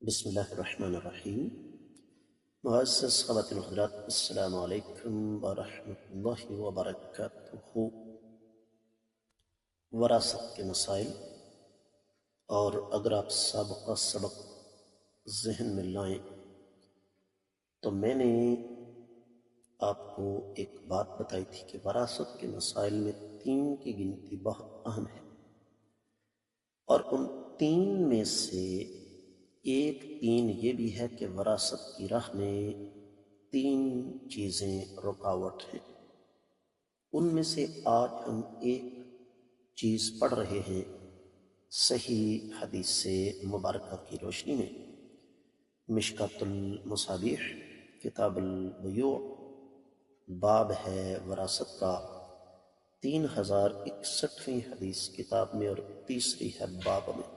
بسم اللہ الرحمن الرحیم۔ معزز خواتین و حضرات، السلام علیکم ورحمۃ اللہ وبرکاتہ۔ وراثت کے مسائل، اور اگر آپ سابقہ سبق ذہن میں لائیں تو میں نے آپ کو ایک بات بتائی تھی کہ وراثت کے مسائل میں 3 کی گنتی بہت اہم ہے، اور ان 3 میں سے ایک 3 یہ بھی ہے کہ وراثت کی راہ میں 3 چیزیں رکاوٹ ہیں۔ ان میں سے آج ہم ایک چیز پڑھ رہے ہیں صحیح حدیث سے مبارکہ کی روشنی میں۔ مشکوٰۃ المصابیح کتاب البیوع، باب ہے وراثت کا، 3061ویں حدیث کتاب میں، اور تیسری ہے باب میں۔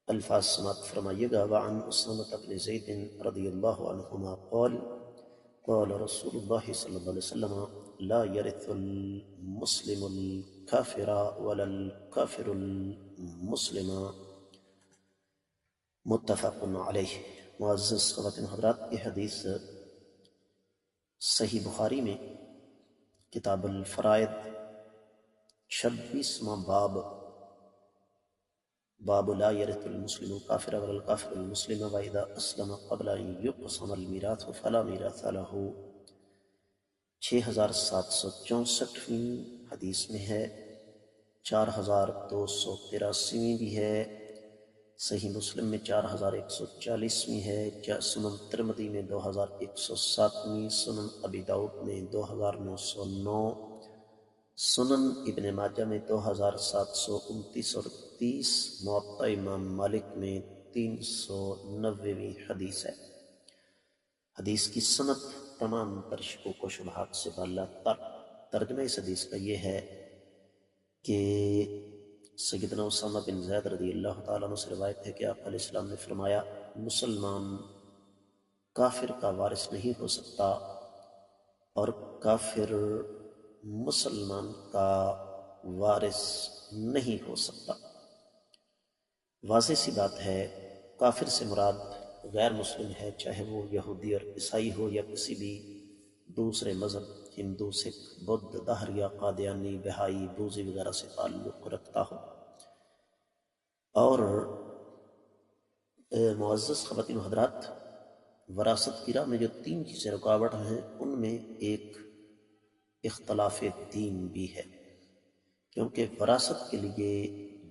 الفاظ سماعت فرمائیے گا۔ وعن اسامۃ بن زید رضی اللہ عنہما قال قال رسول اللہ صلی اللہ علیہ وسلم لا يرث المسلم الكافر ولا الكافر المسلم، متفق علیہ۔ معزز خواتین حضرات، یہ حدیث صحیح بخاری میں کتاب الفرائض 26واں باب لا يرث المسلم الكافر ولا الكافر المسلم واذا اسلم قبل ان يقسم الميراث فلا ميراث له، 6764ویں حدیث میں ہے، 4283ویں بھی ہے، صحیح مسلم میں 4140ویں ہے، سنن ترمذی میں 2107ویں، سنن ابی داؤد میں 2909، سنن ابن ماجہ میں 2729 اور 30، موطأ امام مالک میں 390ویں حدیث ہے۔ حدیث کی سند تمام تر شکوک و شبہات سے بالاتر۔ ترجمہ اس حدیث کا یہ ہے کہ سیدنا اسامہ بن زید رضی اللہ تعالیٰ عنہ سے روایت ہے کہ آقا علیہ السلام نے فرمایا، مسلمان کافر کا وارث نہیں ہو سکتا، اور کافر مسلمان کا وارث نہیں ہو سکتا۔ واضح سی بات ہے، کافر سے مراد غیر مسلم ہے، چاہے وہ یہودی اور عیسائی ہو یا کسی بھی دوسرے مذہب، ہندو، سکھ، بدھ، دہریہ، قادیانی، بہائی، بوذی وغیرہ سے تعلق رکھتا ہو۔ اور معزز خواتین و حضرات، وراثت کی راہ میں جو 3 چیزیں رکاوٹ ہیں، ان میں ایک اختلاف دین بھی ہے، کیونکہ وراثت کے لیے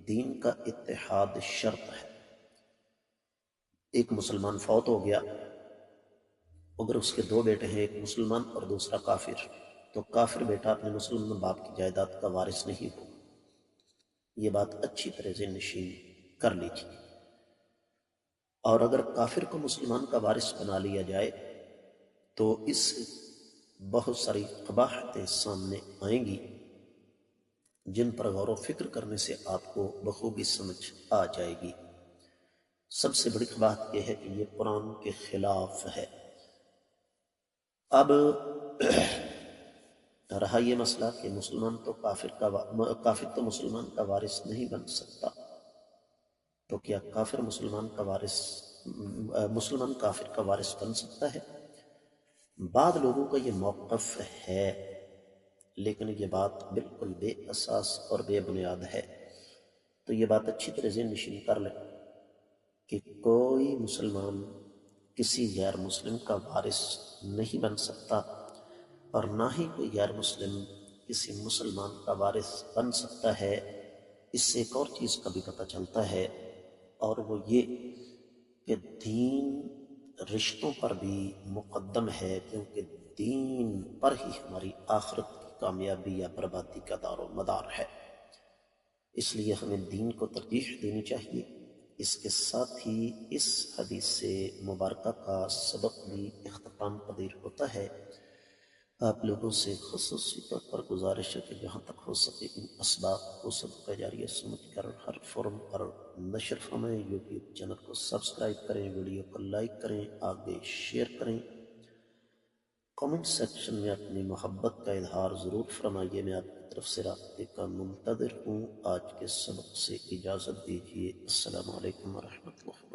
دین کا اتحاد شرط ہے۔ ایک مسلمان فوت ہو گیا، اگر اس کے 2 بیٹے ہیں، ایک مسلمان اور دوسرا کافر، تو کافر بیٹا اپنے مسلمان باپ کی جائیداد کا وارث نہیں ہوگا۔ یہ بات اچھی طرح ذہن نشین کر لیجیے۔ اور اگر کافر کو مسلمان کا وارث بنا لیا جائے تو اس سے بہت ساری قباحتیں سامنے آئیں گی، جن پر غور و فکر کرنے سے آپ کو بخوبی سمجھ آ جائے گی۔ سب سے بڑی قباحت یہ ہے کہ یہ قرآن کے خلاف ہے۔ اب رہا یہ مسئلہ کہ کافر تو مسلمان کا وارث نہیں بن سکتا، تو کیا مسلمان کافر کا وارث بن سکتا ہے؟ بعض لوگوں کا یہ موقف ہے، لیکن یہ بات بالکل بے اساس اور بے بنیاد ہے۔ تو یہ بات اچھی طرح ذہن نشین کر لیں کہ کوئی مسلمان کسی غیر مسلم کا وارث نہیں بن سکتا، اور نہ ہی کوئی غیر مسلم کسی مسلمان کا وارث بن سکتا ہے۔ اس سے ایک اور چیز کا بھی پتہ چلتا ہے، اور وہ یہ کہ دین رشتوں پر بھی مقدم ہے، کیونکہ دین پر ہی ہماری آخرت کی کامیابی یا بربادی کا دار و مدار ہے۔ اس لیے ہمیں دین کو ترجیح دینی چاہیے۔ اس کے ساتھ ہی اس حدیث سے مبارکہ کا سبق بھی اختتام پذیر ہوتا ہے۔ آپ لوگوں سے خصوصی طور پر گزارش ہے کہ جہاں تک ہو سکے ان اسباق کو صدقہ جاریہ سمجھ کر ہر فورم پر نشر فرمائیں۔ یوٹیوب چینل کو سبسکرائب کریں، ویڈیو کو لائک کریں، آگے شیئر کریں، کامنٹ سیکشن میں اپنی محبت کا اظہار ضرور فرمائیے۔ میں آپ کی طرف سے رابطے کا منتظر ہوں۔ آج کے سبق سے اجازت دیجیے۔ السلام علیکم ورحمۃ اللہ۔